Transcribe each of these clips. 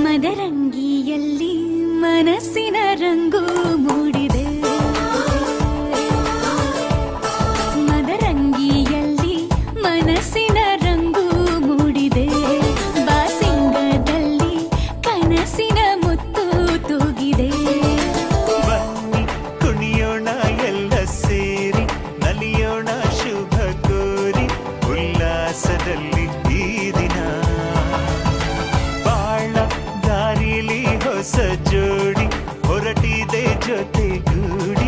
ಮದರಂಗಿಯಲ್ಲಿ ಮನಸ್ಸಿನ ರಂಗು ಮೂಡಿದೆ. ಮದರಂಗಿಯಲ್ಲಿ ಮನಸ್ಸಿನ ರಂಗು ಮೂಡಿದೆ. ಬಾಸಿಂಗದಲ್ಲಿ ಕನಸಿನ ಮುತ್ತು ತೂಗಿದೆ. ಬನ್ನಿ ಕುಣಿಯೋಣ ಎಲ್ಲ ಸೇರಿ, ನಲಿಯೋಣ ಶುಭ ಕೋರಿ, ಉಲ್ಲಾಸದಲ್ಲಿ ಈ ದಿನ. ಬಾಳ ದಾರಿಲಿ ಹೊಸ ಜೋಡಿ ಹೊರಟಿದೆ ಜೊತೆಗೂಡಿ,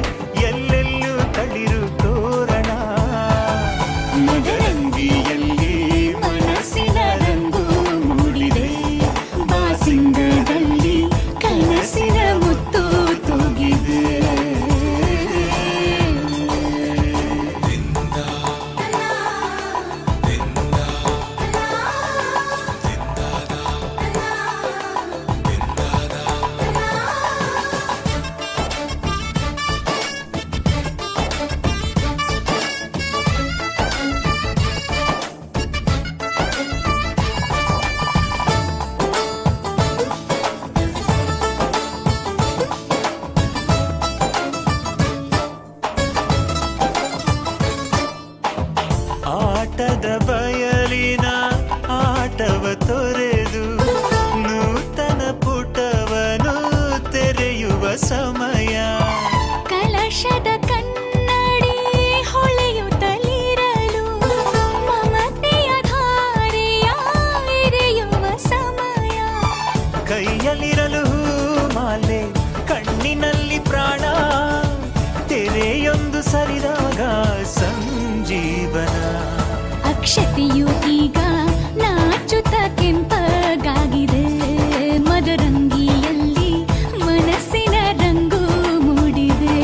ಎಲ್ಲೆಲ್ಲೂ ತಳಿರು ತೋರಣ. ಮದರಂಗಿಯಲ್ಲಿ ಮನಸ್ಸಿನ ರಂಗು ಮೂಡಿದೆ. ಬಾಸಿಂಗದಲ್ಲಿ ಕನಸಿನ ಮುತ್ತು ತೂಗಿದೆ. ಆಟದ ಬಯಲಿನ ಆಟವ ತೊರೆದು ನೂತನ ಪುಟವನು ತೆರೆಯುವ ಸಮಯ. ಕಲಶದ ಕನ್ನಡಿ ಹೊಳೆಯುತ್ತಲಿರಲು ಮಮತೆಯ ಧಾರೆಯ ಎರೆಯುವ ಸಮಯ. ಕೈಯಲ್ಲಿರಲು ಮಾಲೆ, ಕಣ್ಣಿನಲ್ಲಿ ಪ್ರಾಣ, ತೆರೆಯೊಂದು ಸರಿದಾಗ ಸಂಜೀವನ. ಅಕ್ಷತೆಯು ಈಗ ನಾಚುತ್ತ ಕೆಂಪಗಾಗಿದೆ. ಮದರಂಗಿಯಲ್ಲಿ ಮನಸ್ಸಿನ ರಂಗು ಮೂಡಿದೆ.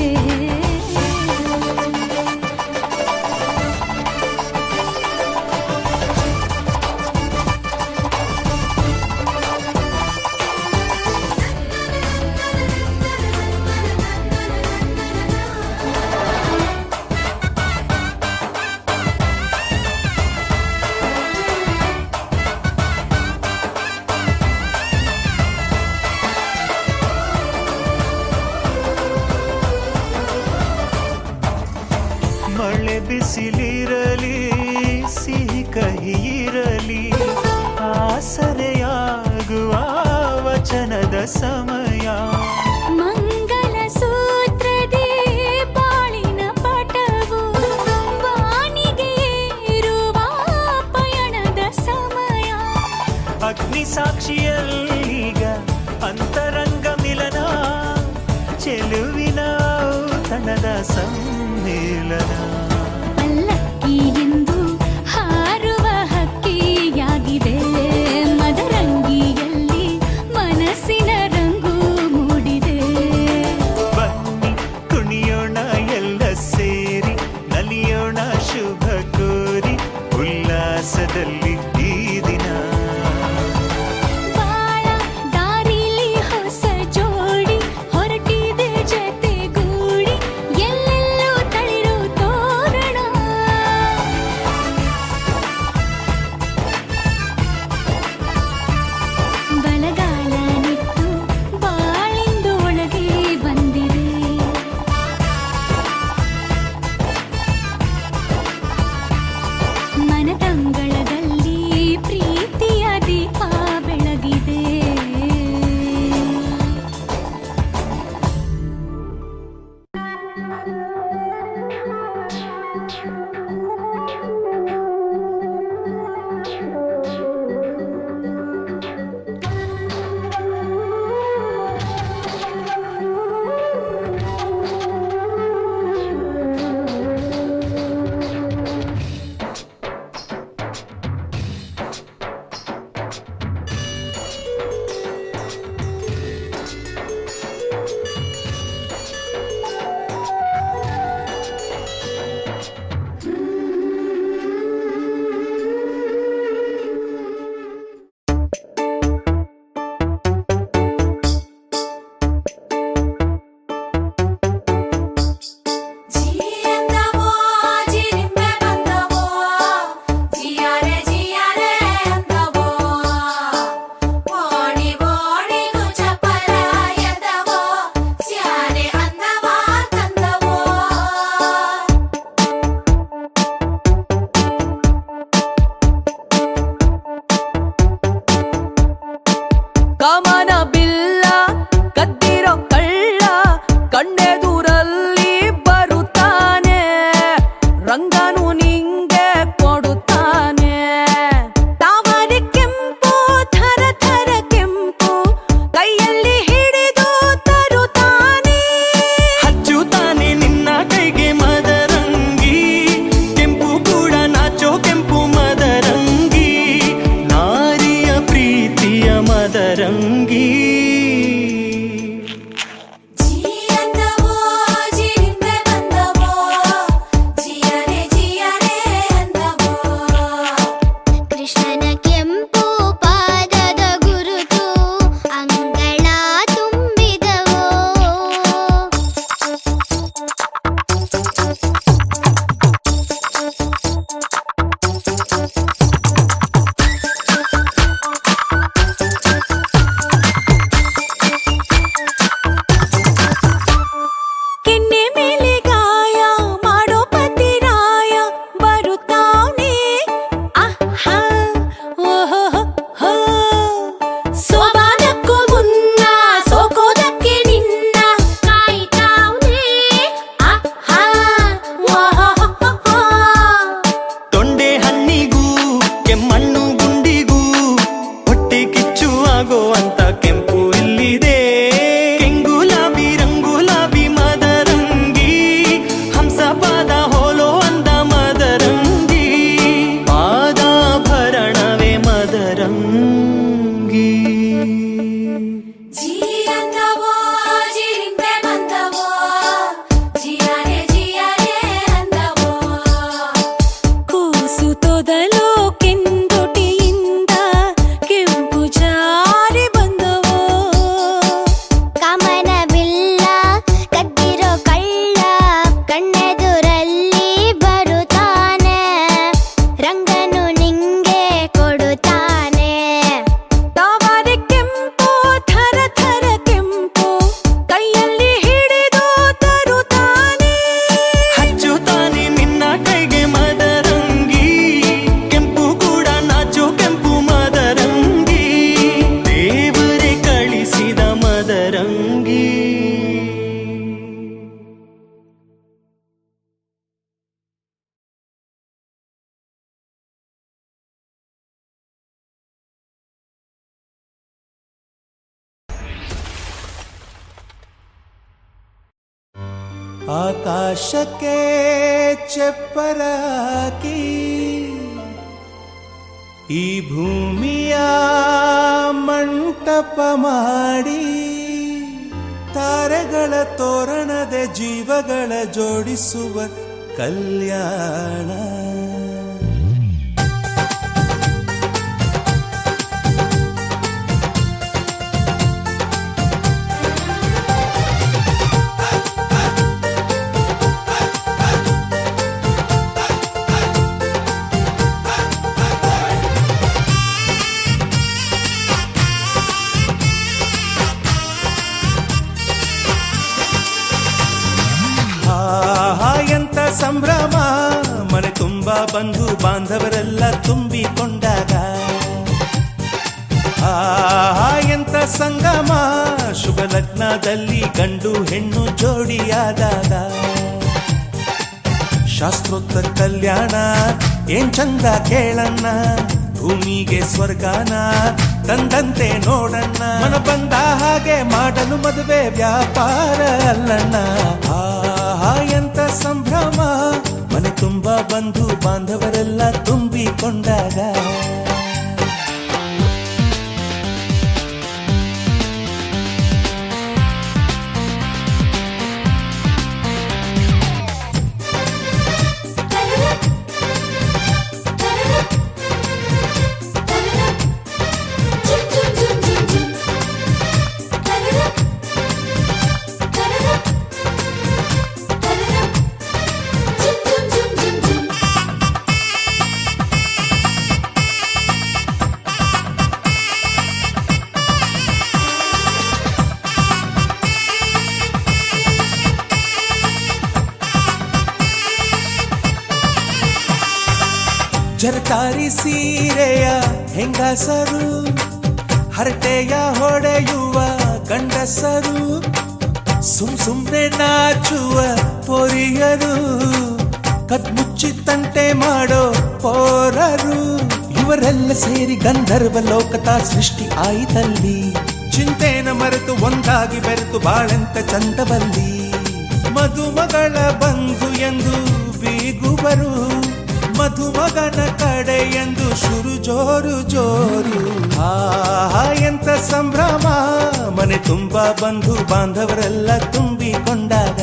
ಮಳೆ ಬಿಸಿಲಿರಲಿ, ಸಿಹಿ ಕಹಿ ಇರಲಿ, ಆಸರೆಯಾಗುವ ವಚನದ ಸಮಯ. ಮಂಗಲ ಸೂತ್ರದೇ ಬಾಳಿನ ಪಟವು ವಾನಿಗೆ ಏರುವ ಪಯಣದ ಸಮಯ. ಅಗ್ನಿ ಸಾಕ್ಷಿಯಲ್ಲೀಗ ಅಂತರಂಗ ಮಿಲನ, ಚೆಲುವಿನ ಔತಣದ ಸಮ್ಮೇಳನ. ಪಲ್ಲಕ್ಕಿ ಎಂದು ಹಾರುವ ಹಕ್ಕಿಯಾಗಿದೆ. ಮದರಂಗಿಯಲ್ಲಿ ಮನಸ್ಸಿನ ರಂಗು ಮೂಡಿದೆ. ಬನ್ನಿ ಕುಣಿಯೋಣ ಎಲ್ಲ ಸೇರಿ, ನಲಿಯೋಣ ಶುಭ ಕೋರಿ, ಉಲ್ಲಾಸದಲ್ಲಿ ಈ ದಿನ. ಬಾಳ ದಾರಿಲಿ ಹೊಸ ಜೋಡಿ ಹೊರಟಿದೆ ಜೊತೆಗೂಡಿ, ಎಲ್ಲೆಲ್ಲೂ ತಳಿರು ತೋರಣ. ಕಾಮನ ಬಿಲ್ಲ ಕದ್ದಿರೋ ಕಳ್ಳ ಕಣ್ಣೆದುರಲ್ಲಿ ಬರುತ್ತಾನೆ ರಂಗನು ನಿಂಗೆ ಕೊಡುತ್ತಾನೆ ತಾವರೆ ಕೆಂಪು ಥರ ಥರ ಕೆಂಪು ಕೈಯಲ್ಲಿ ಹಿಡಿದು ತರುತ್ತಾನೆ ಹಚ್ಚುತ್ತಾನೆ ನಿನ್ನ ಕೈಗೆ ಮದರಂಗಿ ಕೆಂಪು ಕೂಡ ನಾಚೋ ಕೆಂಪು ಮದರಂಗಿ ನಾರಿಯ ಪ್ರೀತಿಯ ಮದರಂಗಿ ಕೃಷ್ಣನ ಕೆಂಪು ಪಾದದ ಗುರುತು ಅಂಗಳ ತುಂಬಿದವೋ ಕೆನ್ನೆ ಮೇಲೆ ಗಾಯ ಮಾಡೋ ಪತಿರಾಯ ಬರುತ್ತಾನೆ ಆಹಾ ಓಹೋ ಸೋಬಾದಕ್ಕೂ ಮುನ್ನ ಸೋಕೋದಕ್ಕೆ ನಿನ್ನ ಕಾಯ್ತಾವ್ನೆ ಆಹಾ ಓಹೋ ತೊಂಡೆ ಹಣ್ಣಿಗೂ ಕೆಮ್ಮಣ್ಣು ಗುಂಡಿಗೂ ಹೊಟ್ಟೆ ಕಿಚ್ಚು ಆಗೋ ಅಂತ ಕೆಂಪು ಇಲ್ಲಿದೆ ಕೆಂಗುಲಾಬಿ ರಂಗುಲಾಬಿ ಮದರಂಗಿ ಹಂಸ ಪಾದ ಹೋಲೋ ಅಂದ ಮದರಂಗಿ ಪಾದಾಭರಣವೇ ಮದರಂಗಿ ಕೂಸು ತೊದಲು ಕೆಂದುಟಿಯಿಂದ ಕೆಂಪು ಜಾರಿ ಬಂದವೋ ಕಾಮನ ಬಿಲ್ಲ ಕದ್ದಿರೋ ಕಳ್ಳ ಕಣ್ಣೆದುರಲ್ಲಿ ಬರುತ್ತಾನೆ ರಂಗನು ನಿಂಗೆ ಕೊಡುತ್ತಾನೆ ತಾವರೆ ಕೆಂಪು ಥರ ಥರ ಕೆಂಪು ಕೈಯಲ್ಲಿ ಹಿಡಿದು ತರುತ್ತಾನೆ ಹಚ್ಚುತ್ತಾನೆ ನಿನ್ನ ಕೈಗೆ ಮದರಂಗಿ ಕೆಂಪು ಕೂಡ ನಾಚೋ ಕೆಂಪು ಮದರಂಗಿ ದೇವರೇ ಕಳಿಸಿದ ಮದರಂಗಿ ಆಕಾಶಕ್ಕೆ ಚಪ್ಪರ ಹಾಕಿ ಈ ಭೂಮಿಯ ಮಂಟಪ ಮಾಡಿ ತಾರೆಗಳ ತೋರಣದ ಜೀವಗಳ ಜೋಡಿಸುವ ಕಲ್ಯಾಣ ಆಹಾ ಎಂತ ಸಂಭ್ರಮ ಮನೆ ತುಂಬ ಬಂಧು ಬಾಂಧವರೆಲ್ಲ ತುಂಬಿಕೊಂಡಾಗ ಆಹಾ ಎಂತ ಸಂಗಮ ಶುಭ ಲಗ್ನದಲ್ಲಿ ಗಂಡು ಹೆಣ್ಣು ಜೋಡಿಯಾದಾಗ ಶಾಸ್ತ್ರೋಕ್ತ ಕಲ್ಯಾಣ ಏನ್ ಚಂದ ಕೇಳಣ್ಣ ಭೂಮಿಗೆ ಸ್ವರ್ಗಾನ ತಂದಂತೆ ನೋಡಣ್ಣ ಮನ ಬಂದ ಹಾಗೆ ಮಾಡಲು ಮದುವೆ ವ್ಯಾಪಾರ ಅಲ್ಲಣ್ಣ ಆಹಾ ಎಂತ ಸಂಭ್ರಮ ಮನೆ ತುಂಬ ಬಂಧು ಬಾಂಧವರೆಲ್ಲ ತುಂಬಿಕೊಂಡಾಗ ಜರತಾರಿ ಸೀರೆಯ ಹೆಂಗಸರು ಹರಟೆಯ ಹೊಡೆಯುವ ಗಂಡಸರು ಸುಮ್ನೆ ನಾಚುವ ಪೊರಿಯರು ಕದ್ಮುಚ್ಚಿ ತಂಟೆ ಮಾಡೋ ಪೋರರು ಇವರೆಲ್ಲ ಸೇರಿ ಗಂಧರ್ವ ಲೋಕದ ಸೃಷ್ಟಿ ಆಯಿತಲ್ಲಿ ಚಿಂತೆನ ಮರೆತು ಒಂದಾಗಿ ಬೆರೆತು ಬಾಳೆಂತ ಚಂದವಲ್ಲಿ ಮದುಮಗಳ ಬಂಧು ಎಂದು ಬೀಗುವರು ಮಧುಮಗನ ಕಡೆ ಎಂದು ಶುರು ಜೋರು ಜೋರು ಎಂತ ಸಂಭ್ರಮ ಮನೆ ತುಂಬಾ ಬಂಧು ಬಾಂಧವರೆಲ್ಲ ತುಂಬಿಕೊಂಡಾಗ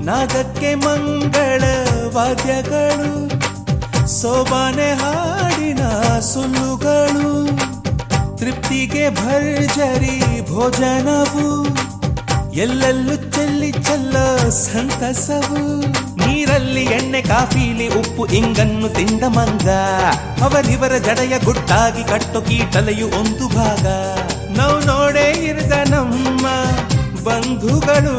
ನಾದಕ್ಕೆ ಮಂಗಳ ವಾದ್ಯಗಳು ಸೋಬಾನೆ ಹಾಡಿನ ಸುಳ್ಳುಗಳು ತೃಪ್ತಿಗೆ ಭರ್ಜರಿ ಭೋಜನವು ಎಲ್ಲೆಲ್ಲೂ ಚೆಲ್ಲಿ ಚೆಲ್ಲೋ ಸಂತಸವು ನೀರಲ್ಲಿ ಎಣ್ಣೆ ಕಾಫಿಲಿ ಉಪ್ಪು ಇಂಗನ್ನು ತಿಂದ ಮಂಗ ಅವರಿವರ ಜಡೆಯ ಗುಟ್ಟಾಗಿ ಕಟ್ಟು ಕೀಟಲೆಯು ಒಂದು ಭಾಗ ನಾವು ನೋಡೇ ಇರದ ನಮ್ಮ ಬಂಧುಗಳು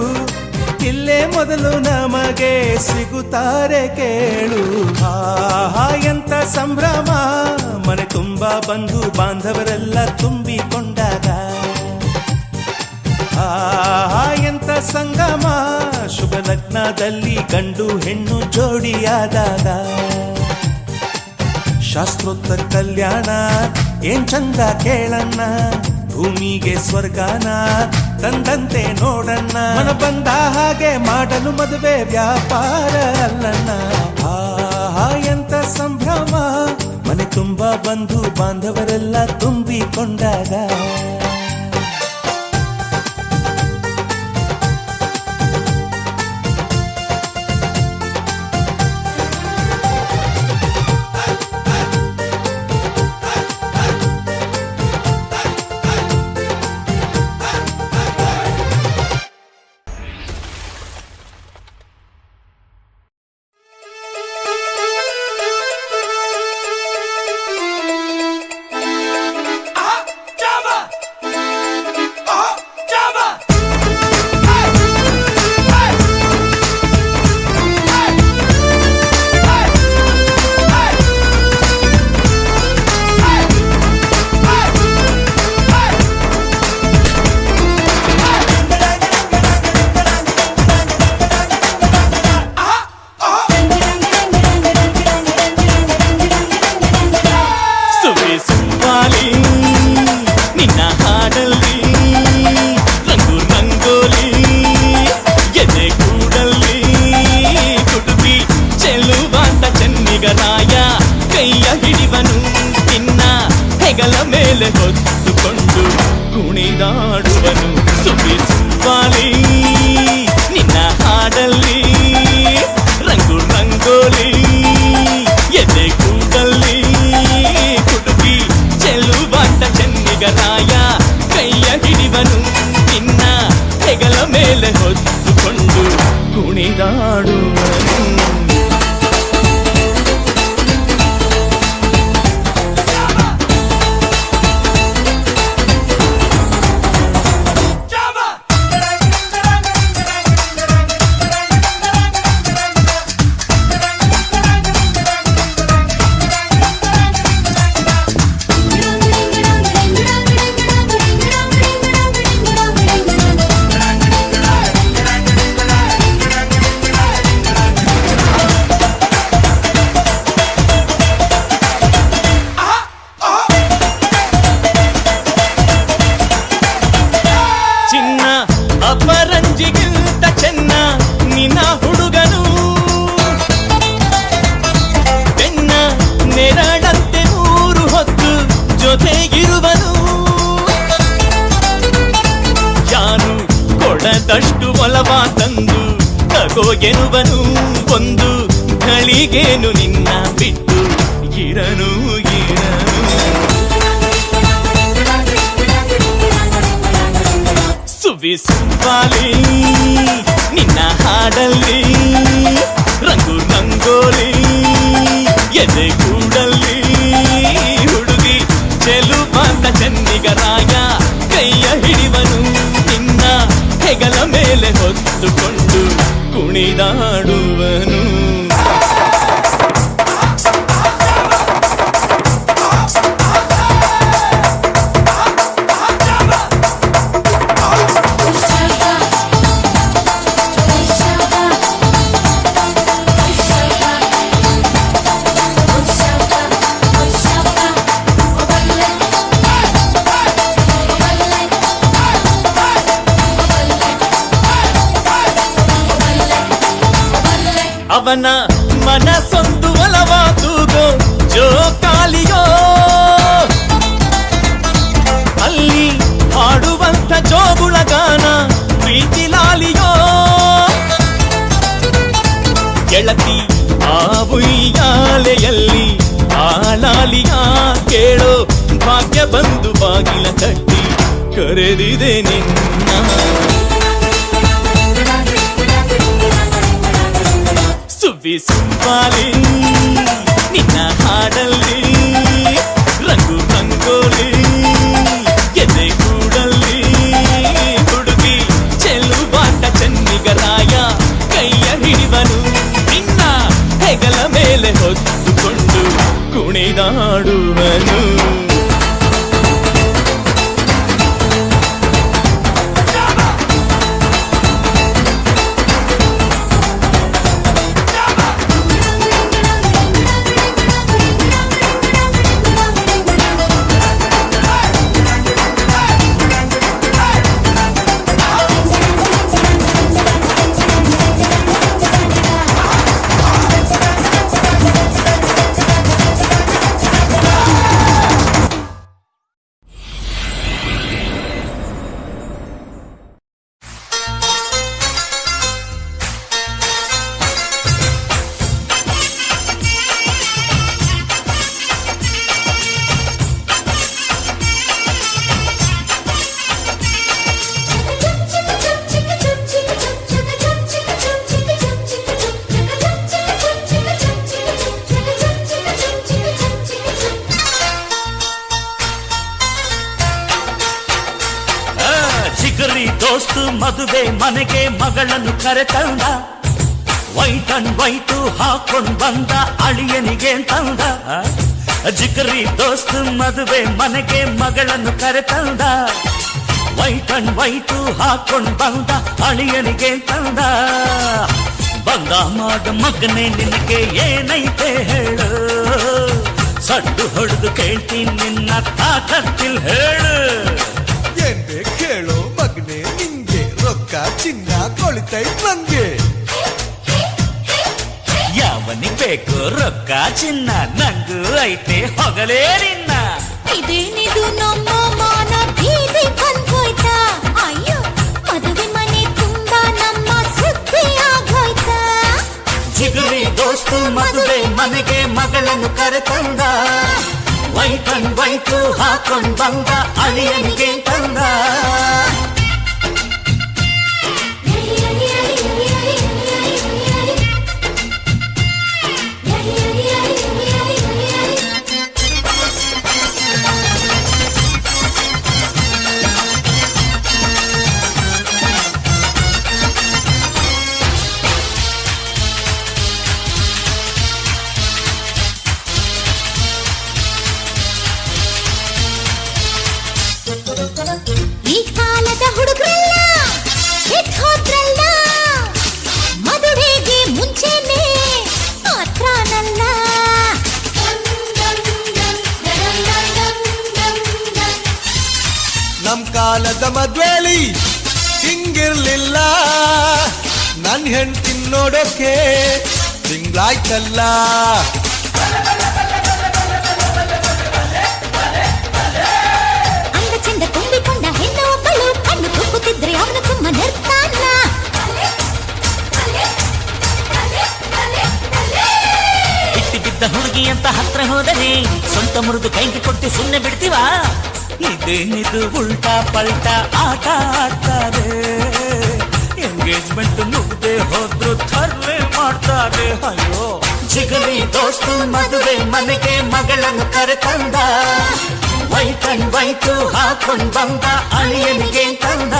ಇಲ್ಲೇ ಮೊದಲು ನಮಗೆ ಸಿಗುತ್ತಾರೆ ಕೇಳು ಎಂತ ಸಂಭ್ರಮ ಮನೆ ತುಂಬಾ ಬಂಧು ಬಾಂಧವರೆಲ್ಲ ತುಂಬಿಕೊಂಡಾಗ ಎಂತ ಸಂಗಮ ಶುಭ ಲಗ್ನದಲ್ಲಿ ಗಂಡು ಹೆಣ್ಣು ಜೋಡಿಯಾದಾಗ ಶಾಸ್ತ್ರೋತ್ತರ ಕಲ್ಯಾಣ ಏನ್ ಚಂದ ಕೇಳಣ್ಣ ಭೂಮಿಗೆ ಸ್ವರ್ಗಾನ ತಂದಂತೆ ನೋಡಣ್ಣ ಮನ ಬಂದ ಹಾಗೆ ಮಾಡಲು ಮದುವೆ ವ್ಯಾಪಾರ ಅಲ್ಲಣ್ಣ ಎಂತ ಸಂಭ್ರಮ ಮನೆ ತುಂಬಾ ಬಂಧು ಬಾಂಧವರೆಲ್ಲ ತುಂಬಿಕೊಂಡಾಗ ಮೇಲೆ ಹೊತ್ತುಕೊಂಡು ಕುಣಿದಾಡುವನು ಸುಖಿಸುವಾಲಿ ನಿನ್ನ ಹಾಡಲ್ಲಿ ರಂಗು ರಂಗೋಲಿ ಎದೆ ಕೂಡಲ್ಲಿ ಕುಟುಕಿ ಚೆಲುವಾಟ ಚೆನ್ನಿಗರಾಯ ಕೈಯ ಹಿಡಿವನು ನಿನ್ನ ಹೆಗಲ ಮೇಲೆ ಹೊತ್ತುಕೊಂಡು ಕುಣಿದಾಡುವನು ಅಪರಂಜಿಗಿಂತ ಚೆನ್ನ ನಿನ್ನ ಹುಡುಗನು ಬೆನ್ನ ನೆರಳಂತೆ ಮೂರು ಹೊತ್ತು ಜೊತೆಗಿರುವನು ಯಾನು ಕೊಡದಷ್ಟು ಒಲವ ತಂದು ತಗೋ ಎನ್ನುವನು ಒಂದು ಘಳಿಗೇನು ನಿನ್ನ ಬಿಟ್ಟು ಇರನು ಇರನು ಸುವಿ ಸುಂಪಾಲಿ ನಿನ್ನ ಹಾಡಲ್ಲಿ ರಂಗು ರಂಗೋಲಿ ಎದೆ ಕೂಡಲ್ಲಿ ಹುಡುಗಿ ಚೆಲುವಾದ ಚೆನ್ನಿಗರಾಯ ಕೈಯ ಹಿಡಿವನು ನಿನ್ನ ಹೆಗಲ ಮೇಲೆ ಹೊತ್ತುಕೊಂಡು ಕುಣಿದಾಡುವನು ಅವನ ಮನಸ್ಸೊಂದು ಒಲವಾದುಗೋ ಜೋಕಾಲಿಯೋ ಅಲ್ಲಿ ಹಾಡುವಂತ ಜೋಗುಳಗಾನ ಪ್ರೀತಿ ಲಾಲಿಯೋ ಗೆಳತಿ ಆ ಉಯ್ಯಾಲೆಯಲ್ಲಿ ಆಲಾಲಿಯ ಕೇಳೋ ಭಾಗ್ಯ ಬಂದು ಬಾಗಿಲ ತಟ್ಟಿ ಕರೆದಿದೆ ನಿನ್ನ ಸುವಿ ಸುಂಪಾಲಿ ನಿನ್ನ ಹಾಡಲ್ಲಿ ರಂಗು ರಂಗೋಲಿ ಎದೆ ಕೂಡಲ್ಲಿ ಹುಡುಗಿ ಚೆಲುವಾಟ ಚೆನ್ನಿಗರಾಯ ಕೈಯ ಹಿಡಿವನು ನಿನ್ನ ಹೆಗಲ ಮೇಲೆ ಹೊತ್ತುಕೊಂಡು ಕುಣಿದಾಡುವನು ದೋಸ್ತು ಮದುವೆ ಮನೆಗೆ ಮಗಳನ್ನು ಕರೆತಂದ ವೈಟ್ ಅಂಡ್ ವೈಟು ಹಾಕೊಂಡ್ ಬಂದ ಅಳಿಯನಿಗೆ ತಂದ ಜಿಗರಿ ದೋಸ್ತು ಮದುವೆ ಮನೆಗೆ ಮಗಳನ್ನು ಕರೆತಂದ ವೈಟ್ ಅಂಡ್ ವೈಟು ಹಾಕೊಂಡ್ ಬಂದ ಅಳಿಯನಿಗೆ ತಂದ ಬಂದ ಮಾಡ ಮಗನೇ ನಿನಗೆ ಏನೈತೆ ಹೇಳು ಸಡ್ಡು ಹೊಡೆದು ಕೇಳ್ತೀನಿ ನಿನ್ನ ತಾಕತ್ತಿಲ್ ಹೇಳು ಏನ್ ಬೇಕು ಹೇಳೋ ಮಗನೆ ನಿಂಗೆ ರೊಕ್ಕ ಚಿನ್ನ ಕೊಳಿತೈತ್ ನಂಗೆ ಯಾವನಿಗೆ ಬೇಕು ರೊಕ್ಕ ಚಿನ್ನ ನಂಗೂ ಐತೆ ಹೊಗಲೇ ನಿನ್ನ ಇದೇನಿದು ನಮ್ಮ ಮಾನ ಬೀದಿ ಬಂದೋಯ್ತಾ ಅಯ್ಯೋ ಮದುವೆ ಮನೆ ತುಂಬಾ ನಮ್ಮ ಸುದ್ದಿ ಆಗೋಯ್ತಾ ಜಿಗರಿ ದೋಸ್ತು ಮದುವೆ ಮನೆಗೆ ಮಗಳನ್ನು ಕರೆತಂದ ವೈಟ್ ಅಂಡ್ ವೈಟು ಹಾಕೊಂಡ್ ಬಂದ ಅಳಿಯನಿಗೆ ತಂದ ಈ ಕಾಲದ ಹುಡುಗರೆಲ್ಲ ಬಿಟ್ಟು ಹೋದ್ರಲ್ಲ ಮದುವೆಗೆ ಮುಂಚೆನೆ ಮಾತ್ರನಲ್ಲ ನಮ್ ಕಾಲದ ಮದ್ವೇಲಿ ಹಿಂಗಿರ್ಲಿಲ್ಲ ನನ್ ಹೆಂಡ್ತಿನ್ ನೋಡೋಕೆ ತಿಂಗ್ಳಾಯ್ತಲ್ಲ ಅಂದ ಚಂದ ತುಂಬಿಕೊಂಡ ಹೆಣ್ಣು ಒಬ್ಬಳು ಕಣ್ಣು ಕುಕ್ಕುತ್ತಿದ್ರೆ ಅವನ ಸುಮ್ಮನಿರ್ತಾನ ಬಿಟ್ಟು ಬಿದ್ದ ಹುಡುಗಿ ಅಂತ ಹತ್ರ ಹೋದರೆ ಸ್ವಂತ ಮುರಿದು ಕೈಗೆ ಕೊಟ್ಟು ಸುಮ್ಮನೆ ಬಿಡ್ತೀವ ಇದೇನಿದು ಉಲ್ಟಾ ಪಲ್ಟಾ ಆಟ ಆಡ್ತಾರೆ ಎಂಗೇಜ್ಮೆಂಟ್ ಮುಗ್ದೆ ಹೋದ್ರು ಥರ್ವೆ ಮಾಡ್ತಾರೆ ಅಯ್ಯೋ ಜಿಗಲಿ ದೋಸ್ತು ಮದುವೆ ಮನೆಗೆ ಮಗಳನ್ನು ಕರೆತಂದ ವೈಟು ಹಾಕೊಂಡ್ ಬಂದ ಅಳಿಯನಿಗೆ ತಂದ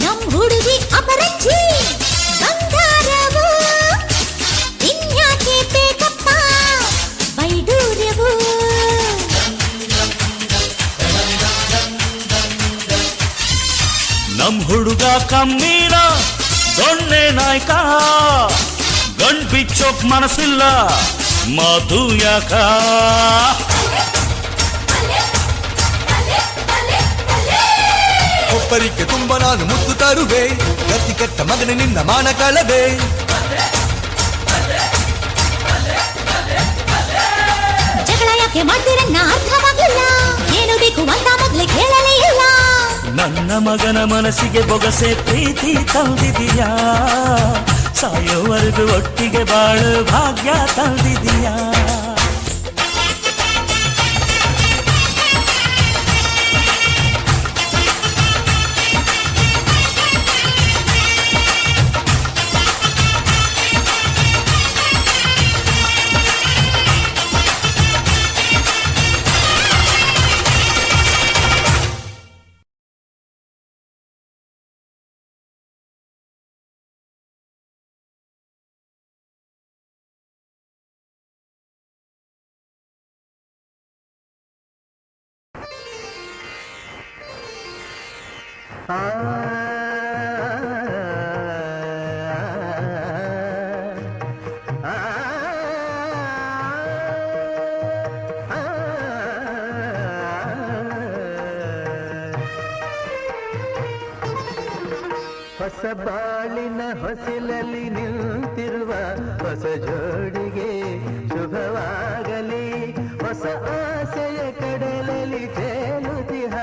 ನಮ್ ಹುಡುಗಿ ಅಪರಂಜಿ ಬಂಗಾರವು ಇನ್ಯಾಕೆ ಬೇಕಪ್ಪ ಬೈಡೂರ್ಯವು ನಮ್ ಹುಡುಗ ಕಮ್ಮೀರ ದೊಣ್ಣೆ ನಾಯ್ಕ ಗಂಡ್ ಬಿಚ್ಚೋಕ್ ಮನಸ್ಸಿಲ್ಲ ಮಾತು ಯಾಕ ಒಬ್ಬರಿಗೆ ತುಂಬ ನಾನು ಮುತ್ತು ತರುವೆ ಗತಿ ಕೆಟ್ಟ ಮಗನ ನಿನ್ನ ಮಾನ ಕಳವೆ ಜಗಳ ಯಾಕೆ ಮಾಡ್ತೀರನ್ನ ಅರ್ಥವಾಗಿಲ್ಲ ಏನು ಬೇಕು ಅಂತ ಮೊದ್ಲೇ ಕೇಳಲೇ ಇಲ್ಲ ನನ್ನ ಮಗನ ಮನಸ್ಸಿಗೆ ಬೊಗಸೆ ಪ್ರೀತಿ ತಂದಿದೀಯಾ ಸಾಯೋವರೆಗೂ ಒಟ್ಟಿಗೆ ಬಾಳು ಭಾಗ್ಯ ತಂದಿದೀಯಾ ಹೊಸ ಬಾಳಿನ ಹೊಸಿಲಲ್ಲಿ ನಿಂತಿರುವ ಹೊಸ ಜೋಡಿಗೆ ಶುಭವಾಗಲಿ ಹೊಸ ಆಸೆಯ ಕಡಲಲ್ಲಿ ತೇಲುತ್ತಿಹ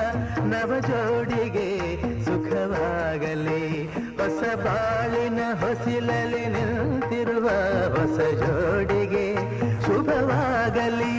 ನವ ಜೋಡಿಗೆ ಸುಖವಾಗಲಿ ಹೊಸ ಬಾಳಿನ ಹೊಸಿಲಲ್ಲಿ ನಿಂತಿರುವ ಹೊಸ ಜೋಡಿಗೆ ಶುಭವಾಗಲಿ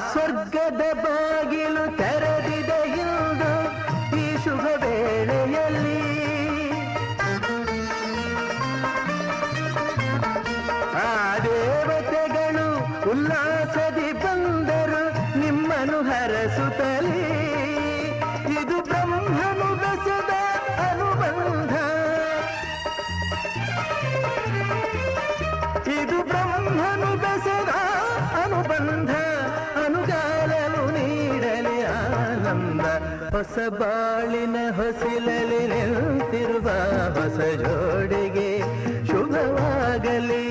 ಸ್ವರ್ಗದ ಬಾಗಿಲು ತೆರೆದಿದೆ ಎಂದು ಈ ಶುಭ ವೇಳೆಯಲ್ಲಿ ಆ ದೇವತೆಗಳು ಉಲ್ಲಾಸದಿ ಬಂದರು ನಿಮ್ಮನ್ನು ಹರಸುತ್ತಲೇ ಇದು ಬ್ರಹ್ಮನು ಬೆಸೆದ ಅನುಬಂಧ ಇದು ಬ್ರಹ್ಮನು ಬೆಸೆದ ಅನುಬಂಧ ಅನುಗಾಲನು ನೀಡಲಿ ಆನಂದ ಹೊಸ ಬಾಳಿನ ಹೊಸಿಲಲ್ಲಿ ನಿಂತಿರುವ ಹೊಸ ಜೋಡಿಗೆ ಶುಭವಾಗಲಿ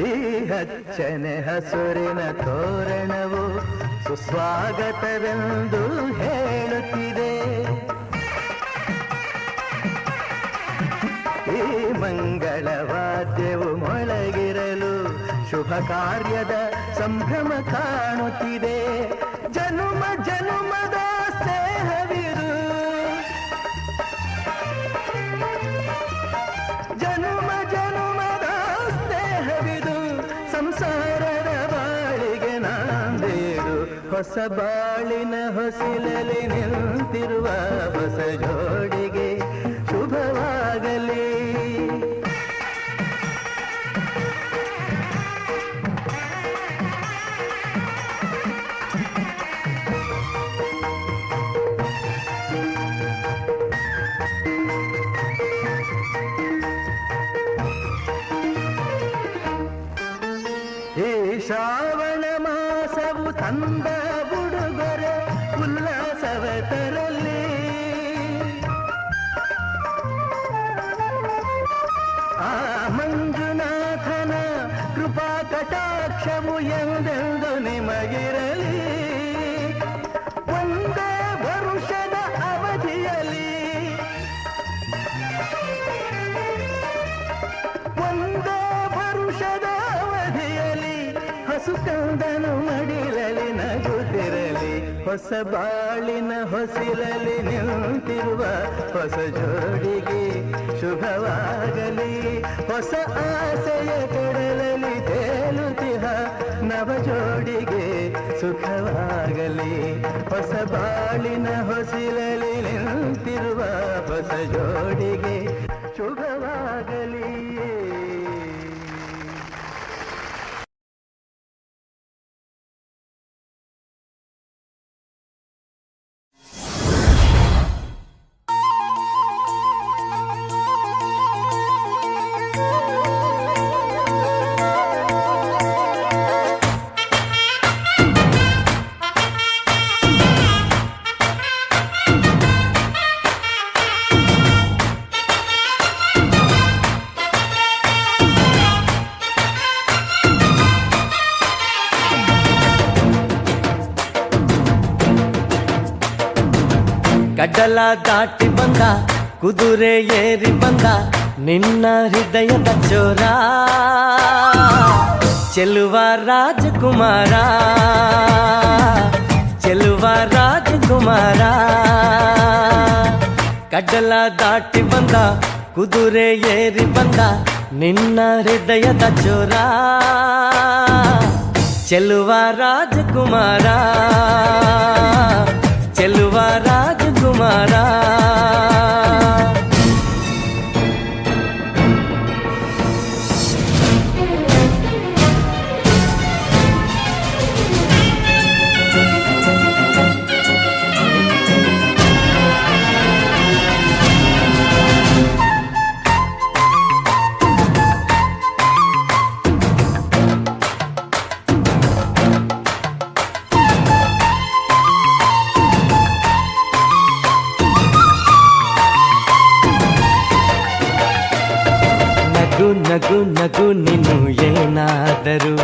ಈ ಹಚ್ಚನೆ ಹಸುರಿನ ತೋರಣವು ಸುಸ್ವಾಗತವೆಂದು ಹೇಳುತ್ತಿದೆ ಈ ಮಂಗಳವಾದ್ಯವು ಮೊಳಗಿರಲು ಶುಭ ಕಾರ್ಯದ ಸಂಭ್ರಮ ಕಾಣುತ್ತಿದೆ ಜನುಮ ಜನುಮದ ಸ್ನೇಹವಿರು ಜನುಮ ಜನುಮದ ಸ್ನೇಹವಿದು ಸಂಸಾರದ ಬಾಳಿಗೆ ನಾ ಹೊಸ ಬಾಳಿನ ಹೊಸಿಲಲ್ಲಿ ನಿಂತಿರುವ ಹೊಸ ಜೋಡಿಗೆ ಶುಭವಾಗಲಿ. ಈ ಶ್ರಾವಣ ಮಾಸವು ತಂದ ಉಡುಗೊರೆ ಉಲ್ಲಾಸವ ತರಲಿ. ಆ ಮಂಜುನಾಥನ ಕೃಪಾ ಕಟಾಕ್ಷವು ಎಂದೆಂದು ನಿಮಗಿರಲಿ. ಒಂದೇ ವರುಷದ ಅವಧಿಯಲ್ಲಿ ಒಂದೇ ವರುಷದ ಅವಧಿಯಲ್ಲಿ ಹಸುಕಂದನು ಮಡಿಲಲಿ ನಗುತ್ತಿರಲಿ. ಹೊಸ ಬಾಳಿನ ಹೊಸಿಲಲ್ಲಿ ನಿಂತಿರುವ ಹೊಸ ಜೋಡಿಗೆ ಶುಭವಾಗಲಿ. ಹೊಸ ಆಸೆಯ ಕಡಲಲ್ಲಿ ತೇಲುತ್ತಿಹ ನವ ಜೋಡಿಗೆ ಸುಖವಾಗಲಿ. ಹೊಸ ಬಾಳಿನ ಹೊಸಿಲಲ್ಲಿ ನಿಂತಿರುವ ಹೊಸ ಜೋಡಿಗೆ ಶುಭವಾಗಲಿ. ಗಡ್ಡಲ ದಾಟಿ ಬಂದ ಕುದುರೆ ಏರಿ ಬಂದ ನಿನ್ನ ಹೃದಯದ ಚೋರ ಚೆಲುವ ರಾಜಕುಮಾರ ಚೆಲುವ ರಾಜಕುಮಾರ. ಗಡ್ಡಲ ದಾಟಿ ಬಂದ ಕುದುರೆ ಏರಿ ಬಂದ ನಿನ್ನ ಹೃದಯದ ಚೋರ ಚೆಲುವ ರಾಜಕುಮಾರ ಚೆಲುವ ರಾಜಕುಮಾರ. ನಗು ನಗು ನೀನು ಏನಾದರೂ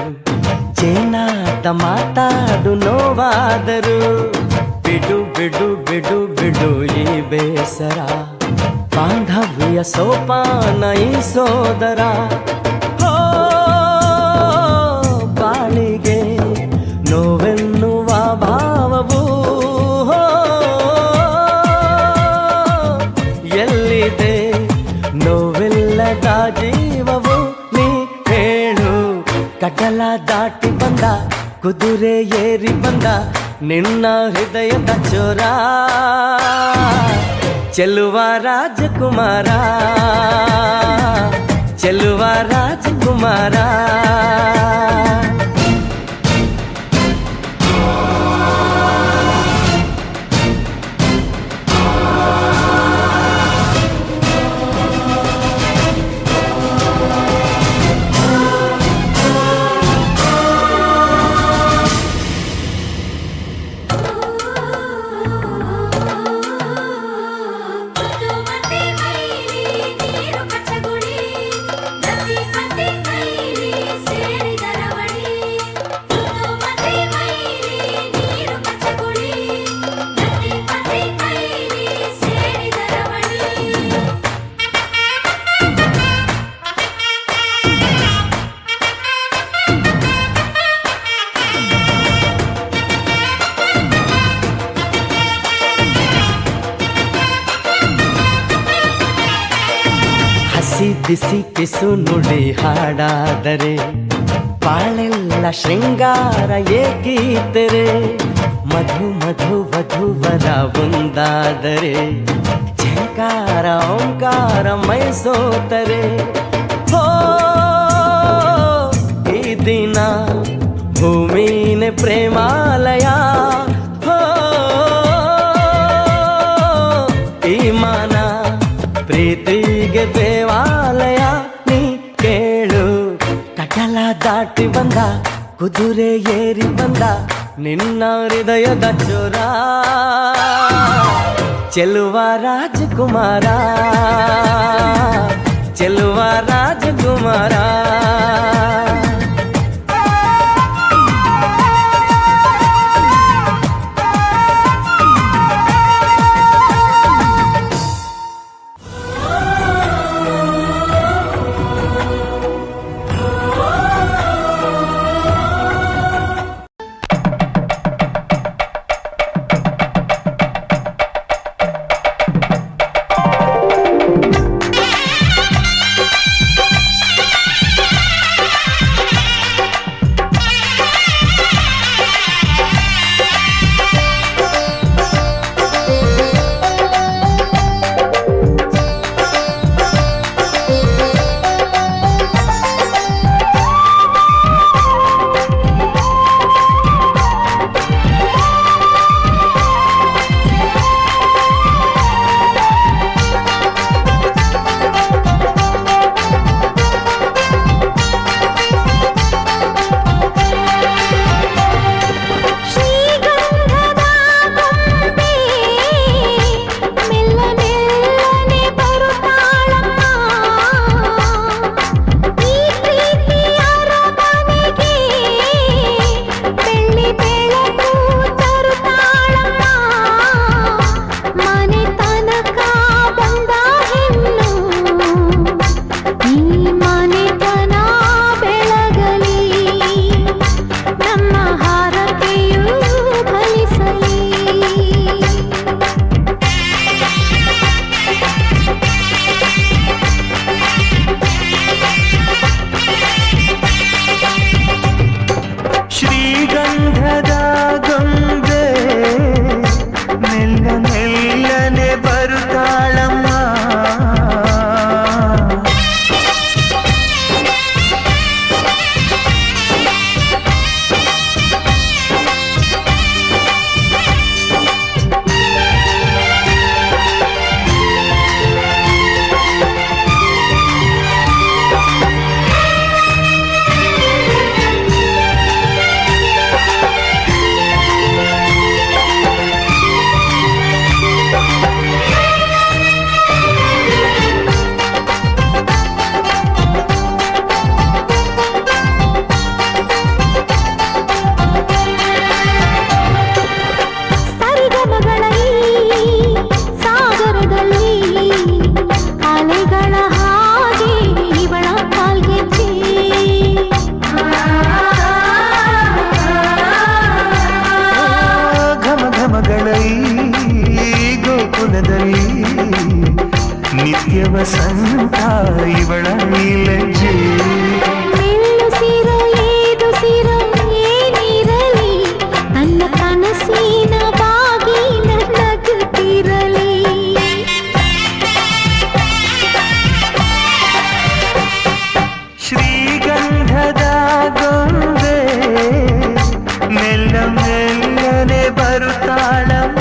ಚೇನಾಟ ಮಾತಾಡು ನೋವಾದರು ಬಿಡು ಬಿಡು ಬಿಡು ಬಿಡು ಈ ಬೇಸರ ಬಾಂಧವ್ಯ ಸೋಪಾನ ಈ ಸೋದರ. ಹೋ ಬಾಳಿಗೆ ನೋವೆನ್ನುವ ಭಾವವು ಎಲ್ಲಿದೆ ನೋವಿಲ್ಲದ ಜೀವವು ನೀ ಹೇಳು. ಕಡಲ ದಾಟಿ ಬಂದ ಕುದುರೆ ಏರಿ ಬಂದ ನಿನ್ನ ಹೃದಯದ ಚೋರ ಚೆಲುವ ರಾಜಕುಮಾರ ಚೆಲುವ ರಾಜಕುಮಾರ. ಬಿಸಿ ಪಿಸು ನುಡಿ ಹಾಡಾದರೆ ಬಾಳೆಲ್ಲ ಕೆಲ ಶೃಂಗಾರ ಏಕೀತರೆ ಮಧು ಮಧು ವಧುವರ ಒಂದಾದರೆ ಝಂಕಾರ ಓಂಕಾರ ಮೈಸೋತರೆ ಹೋ ಈ ದಿನ ಭೂಮಿನೇ ಪ್ರೇಮಾಲಯ ಹೋ ಈ ಮಾನ ಪ್ರೀತಿಗೆ ದೇವಾಲಯ ನೀ ಕೇಳು ಕಡಲ ದಾಟಿ ಬಂದ ಕುದುರೆ ಏರಿ ಬಂದ ನಿನ್ನ ಹೃದಯದ ಚೋರ ಚೆಲುವ ರಾಜಕುಮಾರ ಚೆಲುವ ರಾಜಕುಮಾರ ವಸಂತ ಇವಳ ಲಜ್ಜೆ ಮೆಲ್ಲುಸಿರೋ ಏದುಸಿರೋ ಏನಿರಲಿ ನನ್ನ ಕನಸಿನ ಬಾಗಿಲ ನಗುತ್ತಿರಲಿ ಶ್ರೀಗಂಧದ ಗೊಂಬೆ ಮೆಲ್ಲ ಮೆಲ್ಲನೆ ಬರುತ್ತಾಳಮ್ಮ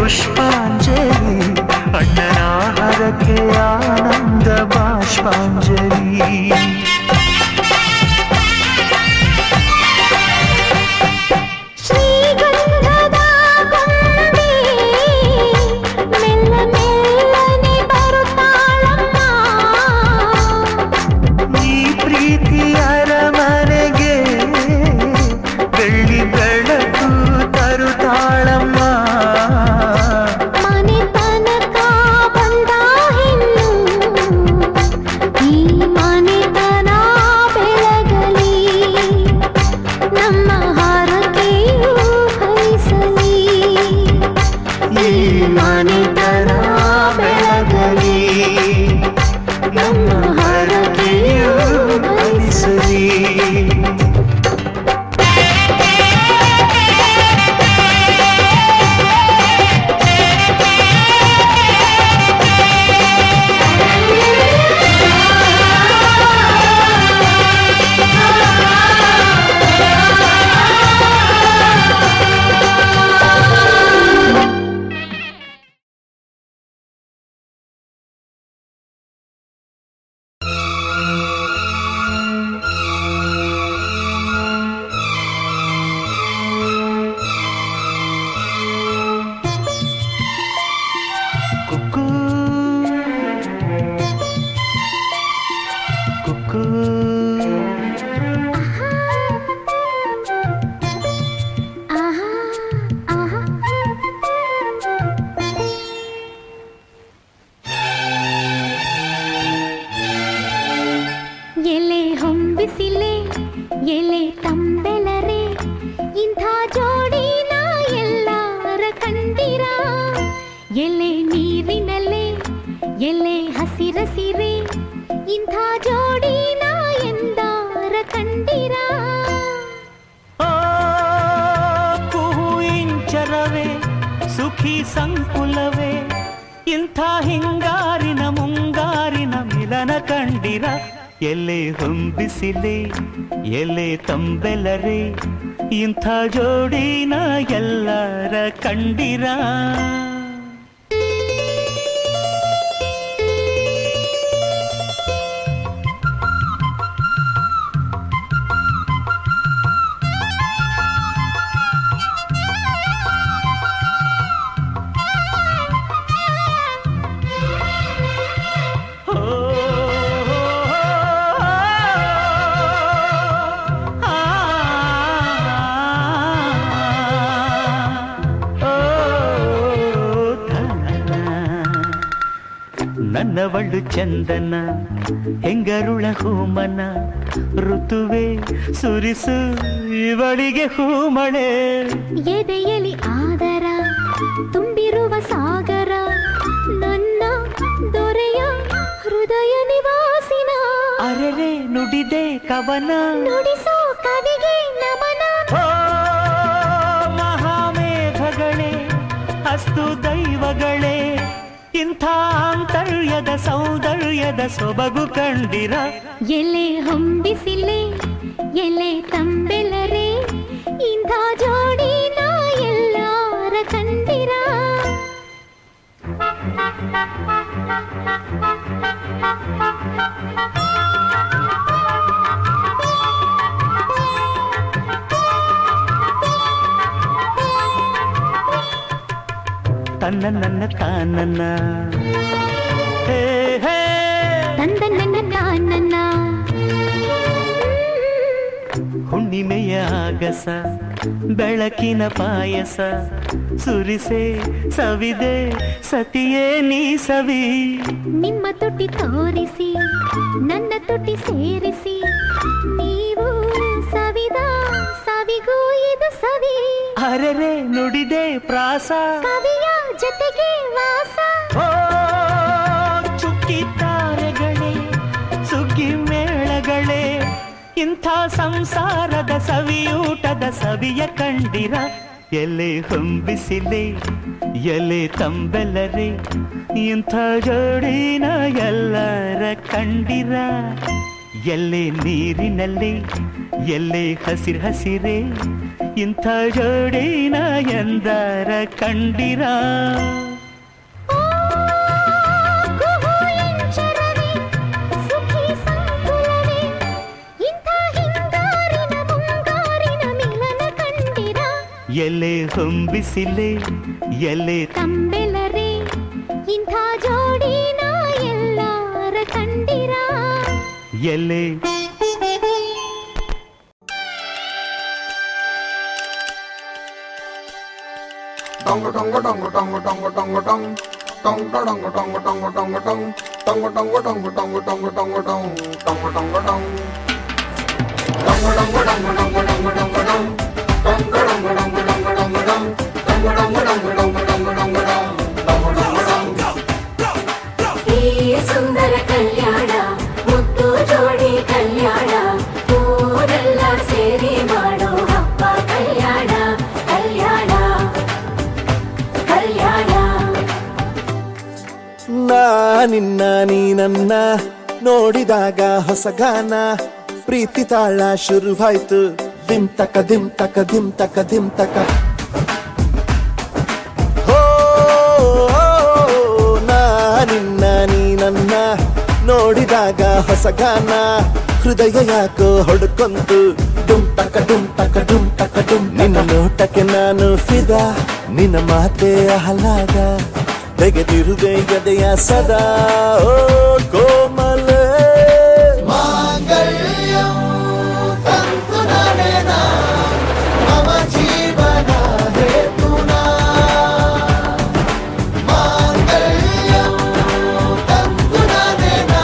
ಪುಷ್ಪಾಂಜಲಿ ಅಣ್ಣನ ಹರಕೆ ಆನಂದ ಬಾಷ್ಪಾಂಜಲಿ ಶ್ರೀಗಂಧದ ಗೊಂಬೆ ಮೆಲ್ಲ ಮೆಲ್ಲನೆ ಬರುತ್ತಾಳಮ್ಮ ಈ ಪ್ರೀತಿ ಅರಮನೆಗೆ ಬೆಳ್ಳಿ ಬೆಳಕು ತರುತ್ತಾಳಮ್ಮ ಮನೆ ತನಕ ಬಂದ ಹೆಣ್ಣು ಈ ಮನೆತನ ಬೆಳಗಲಿ ನಮ್ಮ ಹರಕೆಯು ಫಲಿಸಲಿ ಈ ಮನೆತನ ಬೆಳಗಲಿ ನಮ್ಮ ಹರಕೆಯು ಫಲಿಸಲಿ ಕುಕ್ಕು ಕುಕ್ಕು ಆಹಾ ಆಹಾ ಎಲೆ ಹೊಂಬಿಸಿಲೆ ಎಲೆ ತಂಬೆಲರೆ ಇಂಥ ಜೋಡಿನ ಎಲ್ಲಾರ ಕಂಡಿರ ಎಲೆ ನೀರಿನಲೆ ಎಲೆ ಹಸಿರಸಿರೆ ಇಂಥ ಜೋಡಿನ ಎಂದಾರ ಕಂಡಿರ ಕುಹು ಇಂಚರವೇ ಸುಖಿ ಸಂಕುಲವೇ ಇಂಥ ಹಿಂಗಾರಿನ ಮುಂಗಾರಿನ ಮಿಲನ ಕಂಡಿರ ಎಲೆ ಹೊಂಬಿಸಿಲೆ ಎಲೆ ತಂಬೆಲರೆ ಇಂಥ ಜೋಡಿನ ಎಲ್ಲರ ಕಂಡಿರ ನನ್ನವಳು ಚಂದನ ಹೆಂಗರುಳ ಹೂಮನ ಋತುವೆ ಸುರಿಸು ಇವಳಿಗೆ ಹೂಮಳೆ ಎದೆಯಲಿ ಆದರ ತುಂಬಿರುವ ಸಾಗರ ನನ್ನ ದೊರೆಯ ಹೃದಯ ನಿವಾಸಿನ ಅರೆರೆ ನುಡಿದೆ ಕವನ ನುಡಿಸೋ ಕವಿಗೆ ನಮನ ಮಹಾಮೇಘಗಳೇ ಅಸ್ತು ದೈವಗಳೇ ಇಂಥ ಆಂತರ್ಯದ ಸೌಂದರ್ಯದ ಸೊಬಗು ಕಂಡಿರ ಎಲೆ ಹೊಂಬಿಸಿಲೆ ಎಲೆ ತಂಬೆಲರೆ ಇಂಥ ಜೋಡಿನ ಎಲ್ಲಾರ ಕಂಡಿರ ತನ್ನ ನನ್ನ ತಾನನ್ನ ಹೇ ಹೇ ತಂದ ನನ್ನ ಕಾನನ್ನ ಹುಣ್ಣಿಮೆಯ ಆಗಸ ಬೆಳಕಿನ ಪಾಯಸ ಸುರಿಸೆ ಸವಿದೆ ಸತಿಯೇ ನೀ ಸವಿ ನಿಮ್ಮ ತುಟಿ ತೋರಿಸಿ ನನ್ನ ತುಟಿ ಸೇರಿಸಿ ನೀವು ಸವಿದ ಸವಿಗೂ ಇದು ಸವಿ ಅರೆರೆ ನುಡಿದೆ ಪ್ರಾಸ ಕವಿಯ ಜೊತೆಗೆ ವಾಸ ಓ ಚುಕ್ಕಿ ತಾರೆಗಳೇ ಸುಗ್ಗಿ ಮೇಳಗಳೇ ಇಂಥ ಸಂಸಾರದ ಸವಿಯೂಟದ ಸವಿಯ ಕಂಡಿರ ಎಲೆ ಹೊಂಬಿಸಿಲೆ ಎಲೆ ತಂಬೆಲರೆ ಇಂಥ ಜೋಡಿನ ಎಲ್ಲರ ಕಂಡಿರ ಎಲ್ಲೇ ನೀರಿನಲ್ಲಿ ಎಲ್ಲೇ ಹಸಿರೇ ಇಂಥ ಜೋಡಿನ ಎಂದರ ಕಂಡಿರ ಎಲೆ ಹೊಂಬಿಸಿಲೆ ಎಲೆ ತಂಬೆಲರೆ ಇಂಥ ಜೋಡಿನ ಎಲ್ಲಾರ ಕಂಡಿರ ಎಲೆ ಸುಂದರ ಕಲ್ಯಾಣ ಮುದ್ದು ಜೋಡಿ ಕಲ್ಯಾಣ ಊರೆಲ್ಲ ಸೇರಿ ಮಾಡೋ ಹಬ್ಬ ಕಲ್ಯಾಣ ಕಲ್ಯಾಣ ಕಲ್ಯಾಣ ನಿನ್ನ ನೀ ನನ್ನ ನೋಡಿದಾಗ ಹೊಸಗಾನ ಪ್ರೀತಿ ತಾಳ ಶುರುವಾಯ್ತು ದಿಮ್ ತಕ ದಿಮ್ ತಕ ದಿಮ್ ತಕ ದಿಮ್ ತಕ ಹೋ ನಿನ್ನ ನೀ ನನ್ನ ನೋಡಿದಾಗ ಹೊಸಗಾನ ಹೃದಯ ಯಾಕೋ ಹೊಡ್ಕೊಂತು ಡುಮ್ ತಕ ಡುಮ್ ತಕ ಡುಮ್ ತಕ ಡುಮ್ ನಿನ್ನ ನೋಟಕ್ಕೆ ನಾನು ಫಿದಾ ನಿನ್ನ ಮಾತೆ ಆಹ್ಲಾದ ತೆಗೆದಿರುವೆ ಎದೆಯ ಸದಾ ಓ ಕೋಮಲ ಮಾಂಗಲ್ಯಂ ತಂತು ನಾನೇನ ಮಮ ಜೀವನ ಹೇತುನಾ ಮಾಂಗಲ್ಯಂ ತಂತು ನಾನೇನ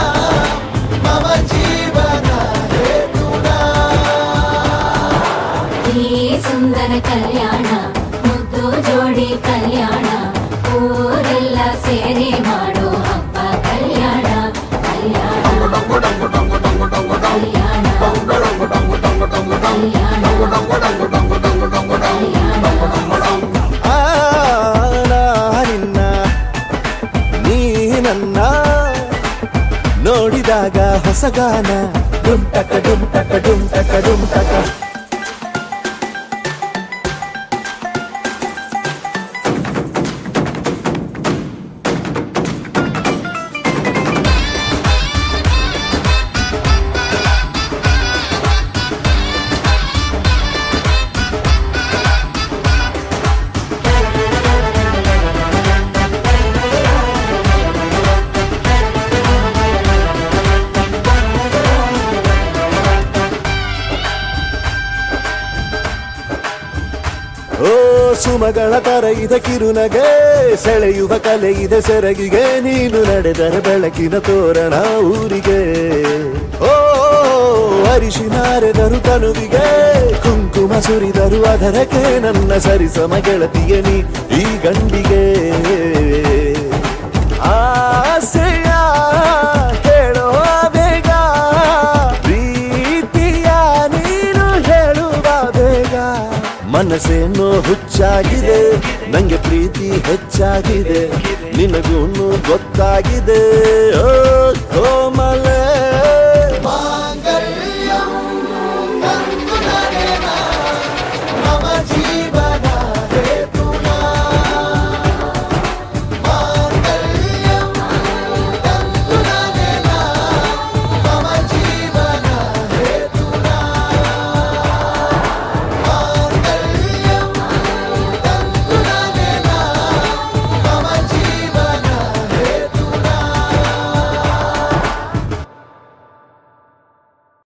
ಮಮ ಜೀವನ ಹೇತುನಾ ಈ ಸುಂದರ ಕಲ್ಯಾಣ ಮುದ್ದು ಜೋಡಿ ಕಲ್ಯಾಣ ಊರೆಲ್ಲ ಸೇರಿ ಮಾಡೋ ಹಬ್ಬ ಕಲ್ಯಾಣ ಕಲ್ಯಾಣ ನಿನ್ನ ನೀ ನನ್ನ ನೋಡಿದಾಗ ಹೊಸಗಾನ ಡುಮ್ ಟಕ ಡುಮ್ ಟಕ ಡುಮ್ ಟಕ ಡುಮ್ ಟಕ ಓ ಸುಮಗಳ ತರ ಇದೆ ಕಿರುನಗೆ ಸೆಳೆಯುವ ಕಲೆ ಇದೆ ಸೆರಗಿಗೆ ನೀನು ನಡೆದರೆ ಬೆಳಕಿನ ತೋರಣ ಊರಿಗೆ ಓ ಅರಿಶಿನಾರೆದರು ತನುವಿಗೆ ಕುಂಕುಮ ಸುರಿದರು ಅದರಕ್ಕೆ ನನ್ನ ಸರಿಸಮ ಗೆಳತಿಯ ನೀ ಈ ಗಂಡಿಗೆ ಆಸೆಯ ಹೇಳೋ ಬೇಗ ಪ್ರೀತಿಯ ನೀನು ಹೇಳುವ ಬೇಗ ಮನಸ್ಸೇನೋ ಹುಚ್ಚಾಗಿದೆ ನಂಗೆ ಪ್ರೀತಿ ಹೆಚ್ಚಾಗಿದೆ ನಿನಗೂನು ಗೊತ್ತಾಗಿದೆ ಓ ಕೋಮಲೆ